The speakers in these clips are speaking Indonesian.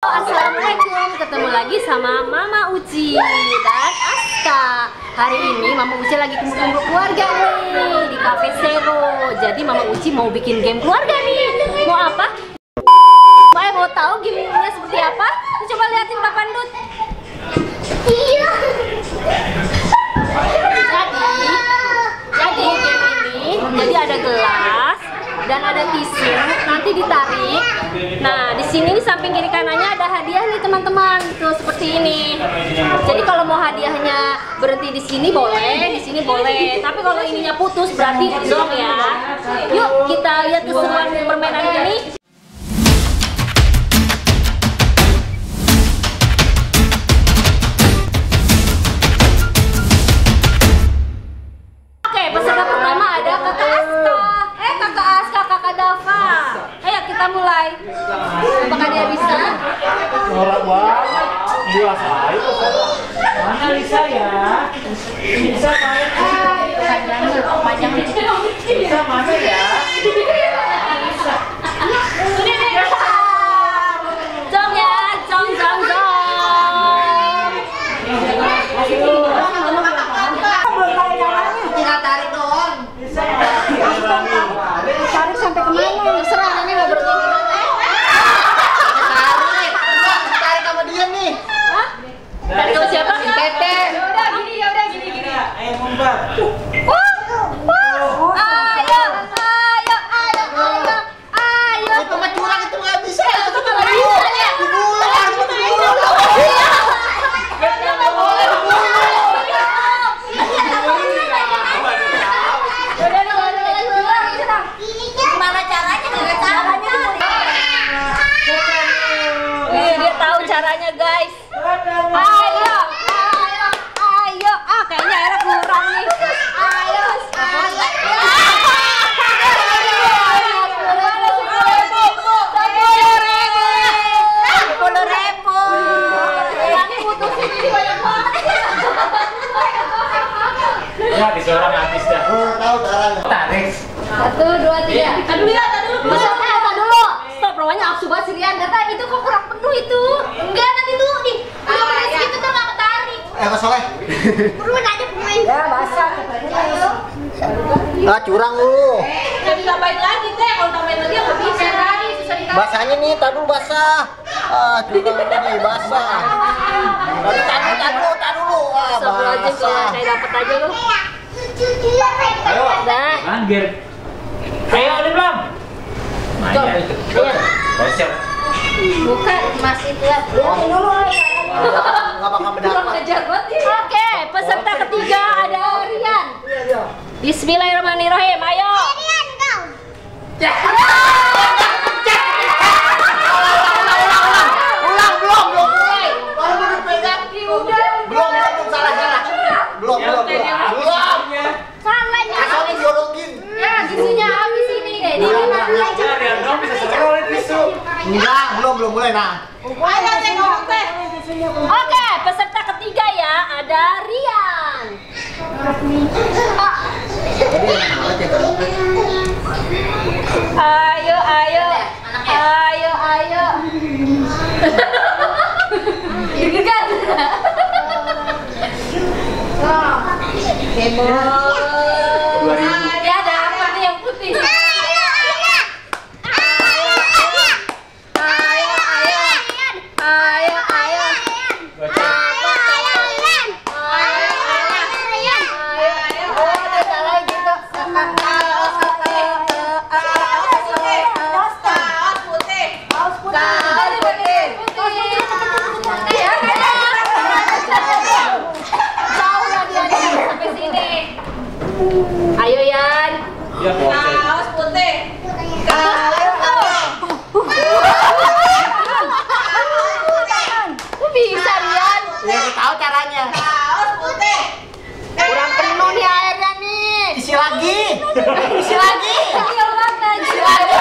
Assalamualaikum, ketemu lagi sama Mama Uci dan Aska. Hari ini Mama Uci lagi kumpul-kumpul keluarga nih di Cafe Zero. Jadi Mama Uci mau bikin game keluarga nih. Mau apa? Mau tahu gamenya seperti apa? Coba liatin Pak Pandut. Iya. Jadi game ini jadi ada gelas dan ada tisu, nanti ditarik. Nah, di sini di samping kiri kanannya ada hadiah nih teman-teman, tuh seperti ini. Jadi kalau mau hadiahnya berhenti di sini boleh, di sini boleh. Tapi kalau ininya putus berarti zong ya. Yuk kita lihat keseruan permainan ini. Oke, peserta pertama ada Kakak Aska. Kakak Aska, Kakak Dava. Ayo kita mulai. Apakah dia bisa? Orang banget, biasa aja. Mana Lisa ya? Lisa main. Panjang. Lisa mana ya? Lisa. Jom ya, jom. Tinggal tarik doang. Tarik sampai kemana? Terserah, ini mau berhenti gimana? Tarik sama dia nih. Hah? Tarik sama siapa? Tete. Ya udah gini. Ayo ngumpat. Ayo. Itu mah curang, itu nggak bisa. Itu nggak bisa ya? Gimana caranya? Nggak caranya. Dia tahu caranya guys. Ayo. Kayaknya airnya kurang nih. Ayo. Ya, disorong habis dah. Tahu caranya. Tarik. 1, 2, 3. Tadi dulu. Stop, rawanya nafsu banget si Rian. Kata itu kok kurang penuh itu. Enggak, tadi tuh nih. Udah pada segitu tuh nggak ketarik. Kak Soleh. Buruan aja pemain. Ya, basah. Ah, curang lu. Jadi tambahin lagi teh. Kalau tambahin lagi nggak bisa. Susah ditarik. Basahnya nih, tadi basah. Ah, curang ini basah. Tadi dulu. Ah, Astagfirullahaladzim, kalau basah. saya dapet aja lu. Ayo. Dah. Manggil. Ayo, udah belum? Jom. Ayo itu. Iya. Bocor. Bukan, masih lihat. Lihatin dulu. Nggak bakal Kurang mendapat. ajar banget. Oke, peserta ketiga ada Rian. Bismillahirrahmanirrahim. Ayo. Rian, kau. Ulang, belum mulai. Baru mau dipegang. Belum, salah. Belum. Salahnya. Asalnya biologin. Ya, tisunya habis ini deh. Di mana aja. Rian dong bisa seru tisu. Enggak, belum mulai nah. Oke, peserta ketiga ya ada Rian. Ayo. Deg-degan. Ya ada apa nih yang putih? Ayo Yan. Ya, bocor. Kaos putih. Kok bisa Rian? Ya, aku tahu caranya. Kaos putih. Kurang penuh nih airnya nih. Isi lagi. Isi lagi. Kecil banget. Isi lagi.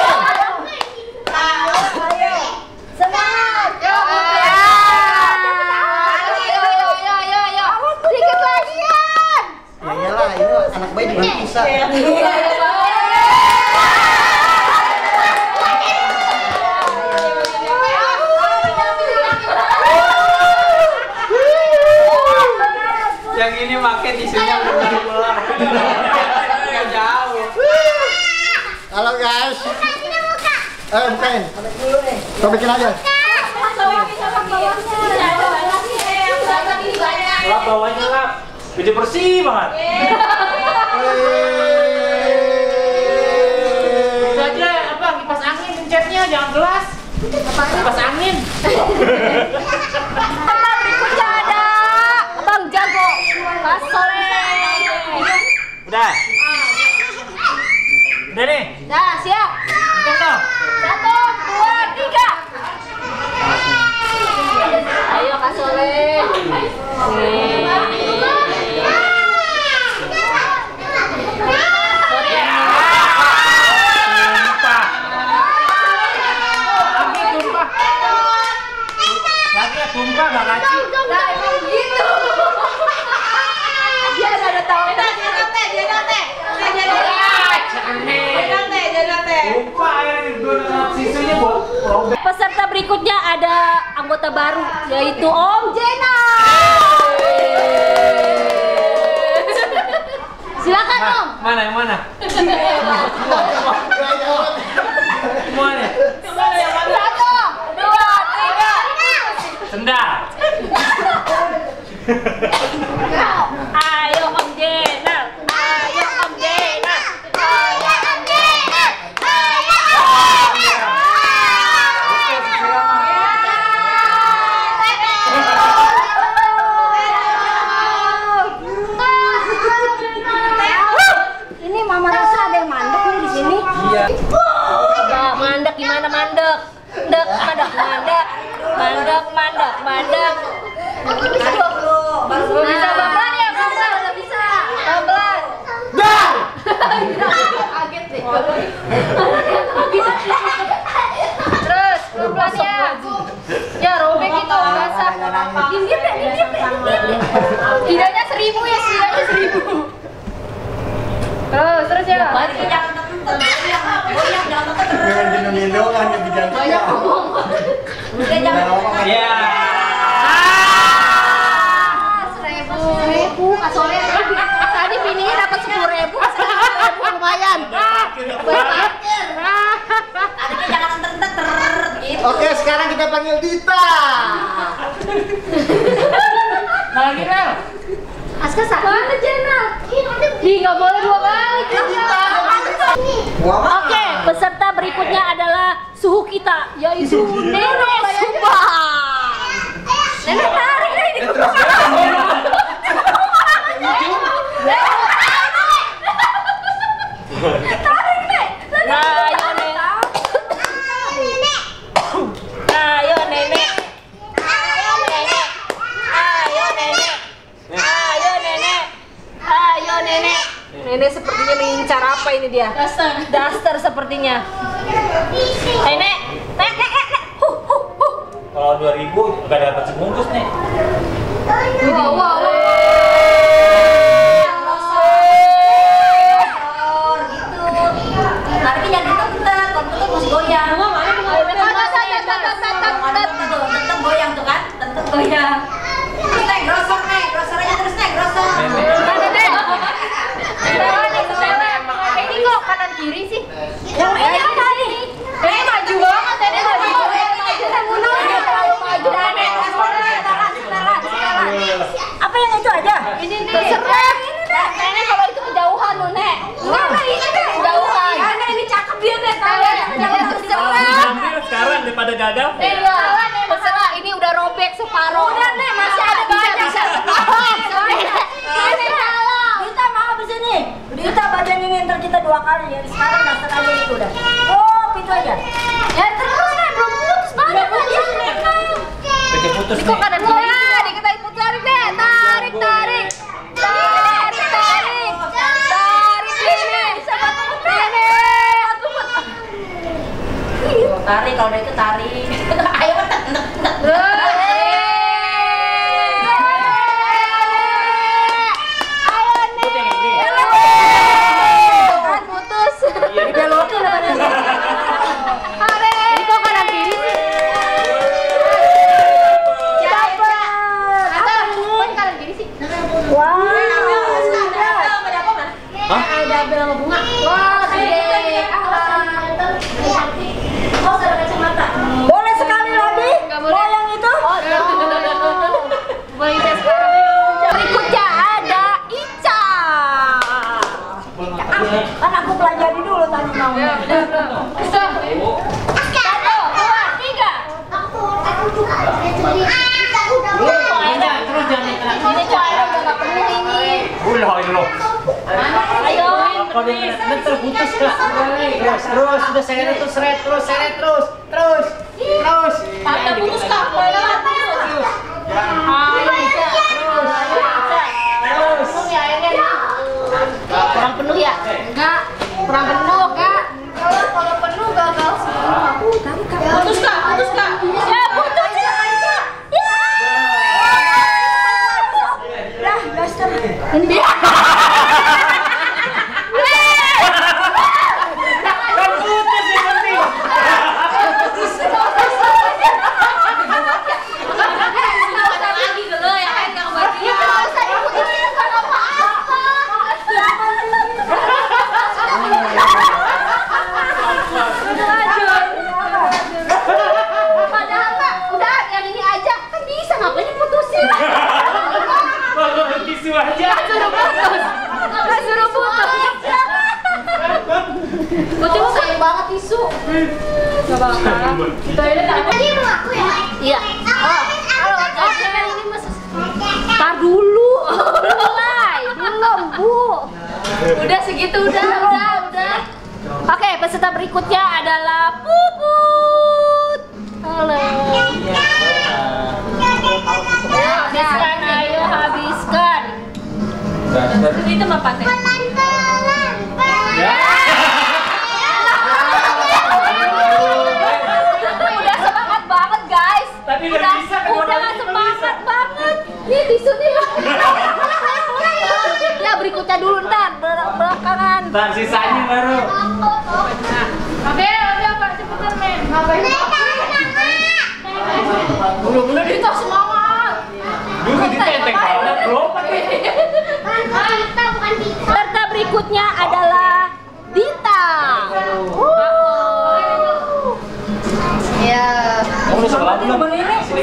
Semangat. Ayo. Dikit lagi Yan. Ya iyalah, ini anak bayi juga bisa. Iya. pakai tisunya udah keluar. Nggak jauh. Halo guys. Bukain. Sobekin aja. Lap bawahnya lap. Baju bersih banget. Itu aja apa kipas angin pencetnya jangan gelas. Kipas angin. Berikutnya ada Bang Jago, Mas Soleh. Udah. Udah nih. Nah, siap. Hitung dong. 1, 2, 3. Ayo Kak Soleh. Tumpah nggak ngaci. Nah, emang gitu. Dia ada tahu. Tumpah air sisunya buat robek. Peserta berikutnya ada anggota baru yaitu Om Jena. Silakan Om. Mana yang mana? Semuanya. 1, 2, 3. Sendal. Ayo Om Jena. Ayo Om Jena. Ayo Om Jena. Oke, sisiran. Ini Mama Rosa ada yang mandek nih di sini. Iya. Mandek gimana mandek? Mandek. Aduh, bisa pelan ya, pelan. Nggak bisa. Pelan. Dah. Kaget deh. Terus pelan ya. Ya robek gitu, basah. Dikit deh. Setidaknya 1000 ya, setidaknya 1000. Terus ya. Jangan gendongan yang diganti. Banyak ngomong. Iya. 1000 Kak Soleh tadi bininya dapat 10.000, 10.000 lumayan. Oke, sekarang kita panggil Dita. Lagi Rel. Aska mana Jena? Ih, nggak boleh 2 kali. Oke, peserta berikutnya adalah suhu kita, yaitu Nenek Subang. Nenek tarik deh ini. Tarik deh. Ayo Nenek. Ayo Nenek. Ayo Nenek. Nenek sepertinya mengincar apa ini dia? Daster sepertinya. Nenek. Kalau 2000 nggak dapat sebungkus nih. Wow. Tariknya jangan ditekan, kalau ditekan masih goyang. Tetep goyang tuh kan? Tetep goyang. Terus naik grosor aja terus naik grosor. Ini kok kanan kiri sih? Yang ini tadi. Ini maju banget, ini maju. Mundur, terlalu maju. Apa yang itu aja? Ini nih. Terserah. Nenek kalau itu kejauhan loh, Nek. Enggak, ini deh. Kejauhan. Nenek ini cakep dia, Nek. Jangan terserah. Ambil sekarang daripada gagal. Iya. Terserah, ini udah robek separuh. Udah, Nek, masih ada banyak. Bisa. Nenek salah. Dita mau habis ini. Dita badan ini ntar kita 2 kali ya. Sekarang dasar aja itu udah. Oh, itu aja. Ya terus, Nek, belum putus banget tadi. Baca putus Ini kok nih. kanan kiri? Diketahui putus, tarik deh. Tarik. Ini. Bisa bantu Nenek. Tarik, kalau udah itu tarik. Ayo putus. Iya, ini belokin namanya. Ini kok kanan kiri sih? sama bunga. Wah, gede. Oh, ada kacamata. Boleh sekali lagi? Nggak boleh. Mau yang itu? Oh, boleh saya sekarang. Berikutnya ada Ica. Kan aku pelajari dulu tadi mau. Ya, udah. Satu, dua, tiga. Terus jangan Ini kok airnya udah nggak penuh ini. loh. Ayo. Kalau dia terputus kak. Terus, sudah seret terus. Ada putus kak. Terus. Ayo Ica. Terus. Penuh ya airnya. Kurang penuh ya? Enggak. Kurang penuh kak. Kalau penuh gagal semua. Putus kak. Ya putus ya. Ya. Lah, daster. Ini dia. Terputus yang penting. Lagi dulu ya kan yang bagian. Padahal Kak, udah yang ini aja kan bisa, ngapain diputusin? Bawa tisu aja. Suruh putus. Gue coba sayang banget tisu. Gak apa-apa. Toilet apa? Tadi mau aku ya? Iya. Halo, cewek ini mas. Tar dulu. Belum, Bu. Udah segitu, udah. Oke, peserta berikutnya adalah Puput. Halo. Habiskan, ayo habiskan. Itu mah paten. Udah semangat banget guys. Tadi udah bisa kan, Udah udah semangat banget. Nih tisu nih. Ya berikutnya dulu ntar belakangan. Ntar sisanya baru. Oke, udah Pak cepetan men. Bulu-bulu Dita semangat. Dulu di tenteng banget bro. Peserta berikutnya adalah Dita. Ya. Udah sekolah belum? 1, 2, 3.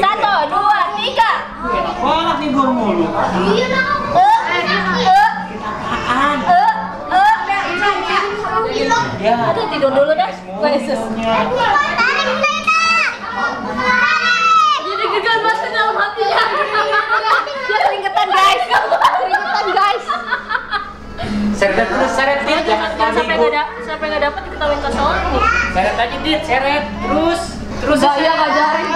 Enak banget nih gue mulu. Ya. Aduh tidur dulu dah. Yesus. Jadi gegan banget dalam hatinya. Dia keringetan guys. Seret dit, jangan Sampai kami. nggak dapet diketawain ke Sony. Seret aja dit, seret. Terus. Gaya ngajarin.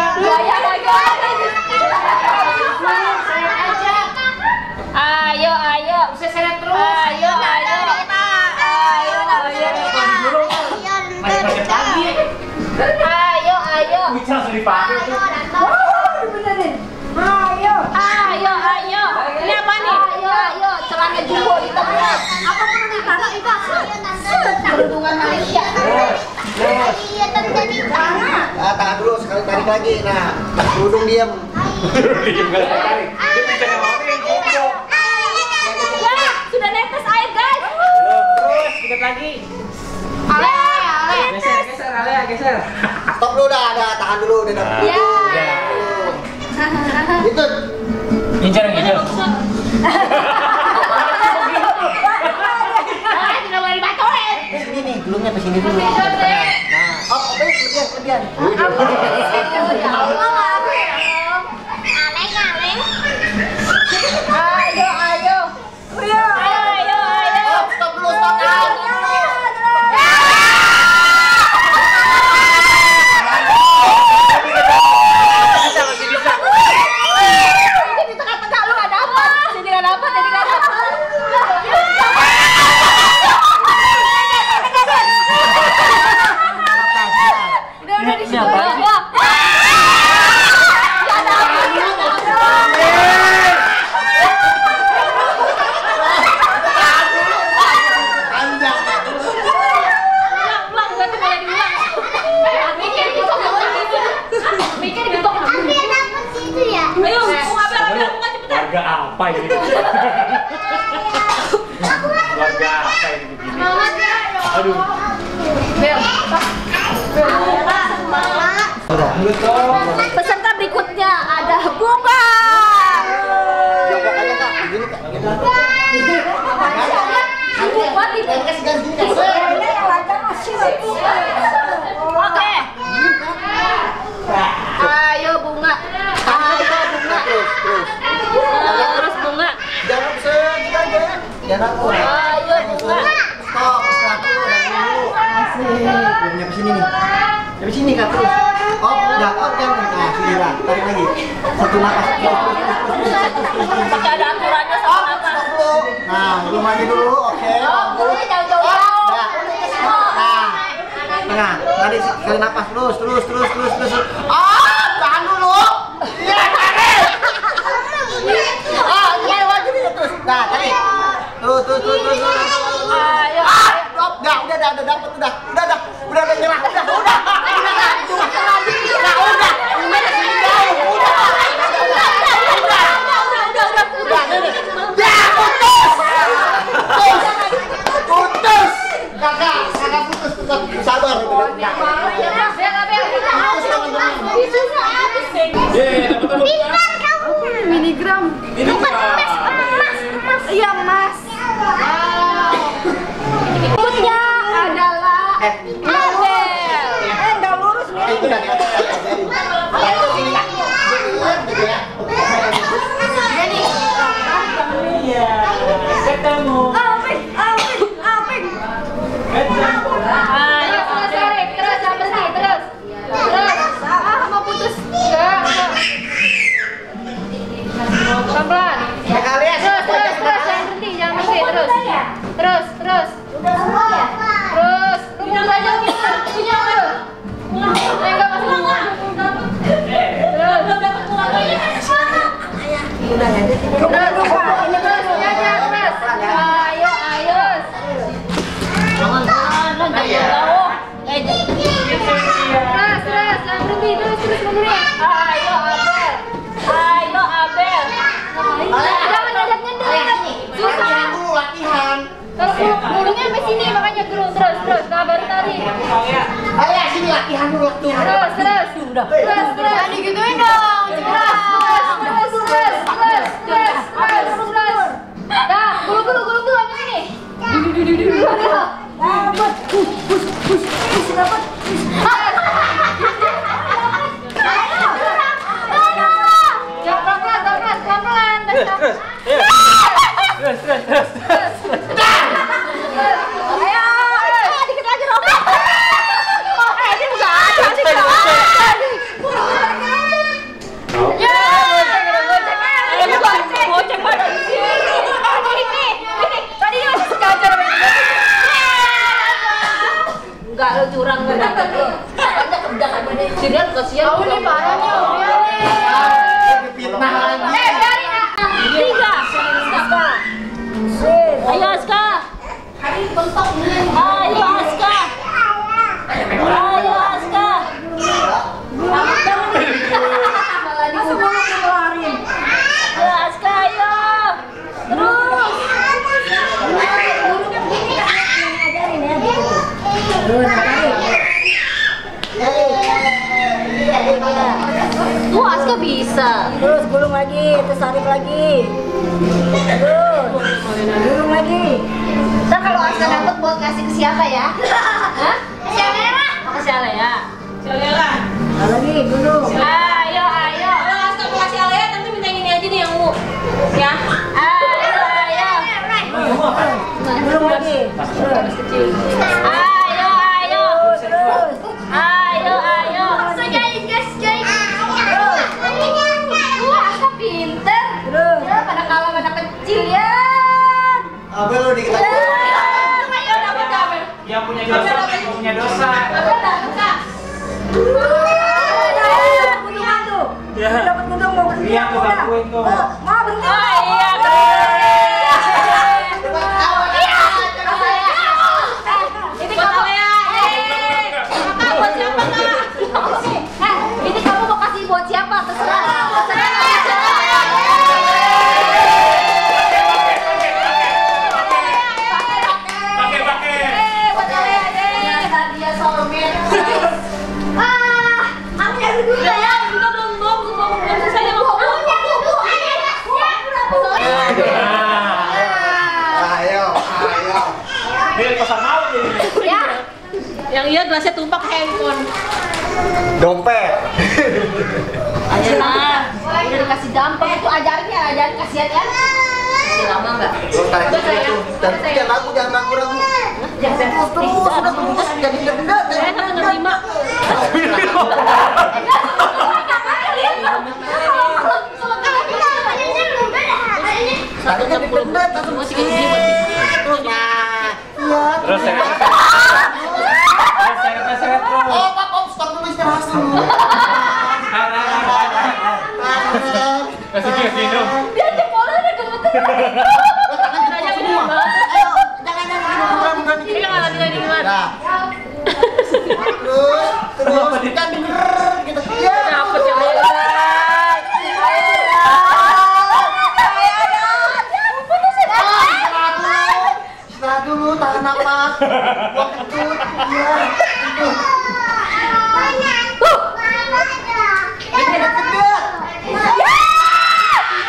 Ayo. Bisa seret terus. Ayo. Masih pagi. Ayo. Wih, langsung dipakai tuh. Dibenerin. Ayo. Ini apa nih? Ayo. Celana jumbo di tengah. Apa perlu ditaruh itu? Kerudungan Malaysia. Tahan dulu, sekali tarik lagi. Nah, kerudung diam. Diem gak tarik. Dia bicara sama orang yang jumbo. Ya, sudah netes air guys. Terus, dikit lagi. Ale. Geser. Stop dulu dah, tahan dulu. Udah. Ya. Itu. Incer yang hijau. Tidak boleh dibatoin. Sini nih, gulungnya ke sini dulu. Nah, kelebihan. Ya Allah. Ayo. Stop dulu. Ini di tengah-tengah lu nggak dapat. Jadi nggak dapat. Udah di situ. Warga apa ini? Warga apa ini begini? Aduh. Peserta berikutnya ada Bunga. Jongkok aja Kak. Begini Kak. Ini yang lancar masih. Oke. Ayo Bunga. Ayo Bunga. Terus Bunga. Jangan segitu aja. Jangan kurang. Ayo Bunga. Stop. Satu dan dulu. Asik. Nyampe sini nih. Nyampe sini Kak terus. Oh, udah. Oke. Nah, sini lah. Tarik lagi. Satu napas. Pakai ada aturannya sama apa? Nah, lu maju dulu. Oke. Jauh-jauh. Nah, tengah. Tadi sekali napas terus. Ah, tahan dulu. Iya, tarik. Ah, iya lagi nih terus. Nah, tadi. Terus. Ayo. Ah, stop. Udah dapat udah nyerah. Udah. Putus. Kakak putus. Sabar. Miligram. Iya emas. Berikutnya adalah Abel. Enggak lurus nih. Itu dari atas. Ayo sini Kak. Iya. Ketemu. Aping. Ayo terus sampai sini terus. Mau putus. Pelan-pelan. Kalian Terus jangan berhenti terus. Terus. Udah semua ya? Terus, lu mundur aja punya lu. Enggak masuk bunga. Terus. Udah ya. Terus, nyanyi terus. Ayo. Jangan jauh. Terus, jangan berhenti terus mundurnya. Ayo Abel. Jangan nyender. Susah. latihan. Kalau bulunya sampai sini makanya gerung terus. Nah baru tarik. Ayo sini latihan dulu waktu. Terus. Jangan digituin dong. Terus. Dah, gulung dulu sampai sini. Dapat. Pus dapat. Jangan pelan-pelan. Terus. Ayo, dikit lagi dong. Ini enggak ada sih. Ya, gocek pada ini. Tadi masih sengaja enggak lo curang enggak dapat lo. Ada kebijakan ini. Sinian kasihan. Tahu nih parahnya Fitnah lagi. biarin. 3. Aska. Ayo Aska. Ayo Aska. Masa bulu keluarin. Ayo Aska, ayo. Terus. Bulunya begini. Ngajarin ya gitu. Tuh Aska bisa. Terus gulung lagi, terus tarik lagi. Terus gulung lagi. Ntar kalau Aska dapet buat kasih ke siapa ya? Hah? Ke Siala ya? Nah, lagi gulung. Ayo. Kalau Aska mau kasih Alea, nanti minta yang ini aja nih yang mu. Ya? Ayo. Gulung lagi. Terus. Ayo. Terus. Ayo. Aska pinter. Terus. Ya, pada kalah pada kecil ya. Abel lu dikit lagi. Ayo dapat Abel. Yang punya dosa. Abel dapat. Dapat gunungan tuh. Ya. Dapat gunung mau berhenti. Iya, aku udah. bantuin tuh. Oh, mau berhenti. Iya. Ini kamu ya. Kakak buat siapa kak? Ini kamu mau kasih buat siapa? Terserah. Pakai. Buat Alea. iya gelasnya tumpah ke handphone. Dompet. Ayo nah, udah dikasih gampang itu ajarin kasihan ya. Masih lama nggak? Lo tarik dulu tuh. Jangan ragu. Terus udah terus jadi denda. Saya satu nerima. Tadi kan denda langsung Masih kayak gini. Terus seret bro. Oh, Pak, stop dulu istirahat dulu. Kasih dia minum. Dia jempolnya udah gemeteran. Tangan semua. Ayo, jangan bukan Ini kan malah dia gimana? Nah. Terus kan gitu. Ya. Dapet ya ayo. Istirahat dulu, tahan napas. Buang kentut. Iya, kentut. Deket-deket.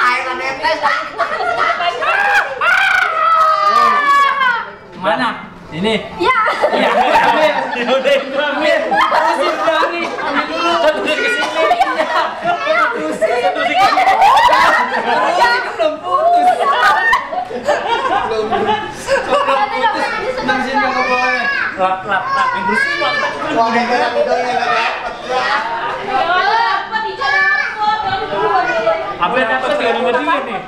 Air netes. Mana? Ini. Ya. Iya. Ya udah itu ambil. Terusin dari. Ambil dulu. Terusin ke sini. Terusin. Belum putus. Terusin nggak boleh. Lap. Yang bersih banget. Wah, beneran itu ya nggak dapat. Apa yang dapat 35 nih?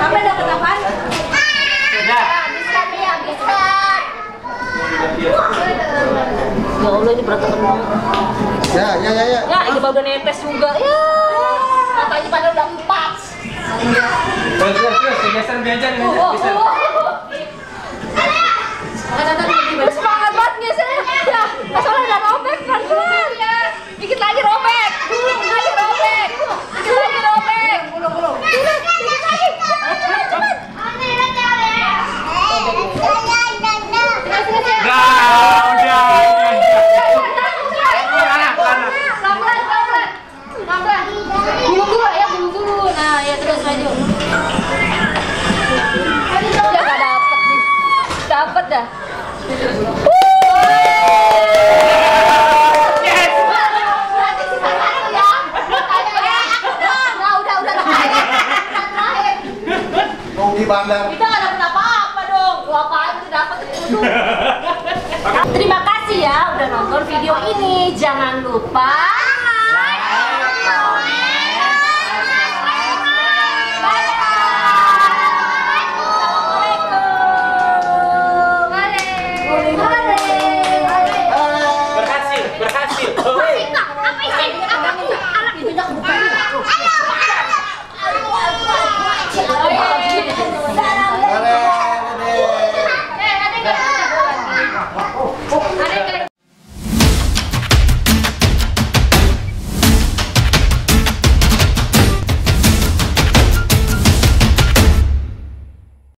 Apa dapat apaan? Sudah. Habiskan nih, habiskan. Ya Allah ini berantakan banget. Ya. Ya, ini baru netes juga. Ya. Katanya pada udah 4. Terus. Geser bejan ini. Geser. Semangat banget ngeser. Ya, soalnya udah robek pelan-pelan ya. Dikit lagi robek. Dikit lagi robek. Belum. Dikit lagi. Cepet. Udah. Pelan-pelan. Gulung dulu. Nah, ya terus lanjut. Ya nggak dapet nih. Dapet dah. Mau di bandar. Kita nggak dapet apa-apa dong. Lu apaan tuh dapet itu? Terima kasih ya udah nonton video ini. Jangan lupa like, comment, Berhasil.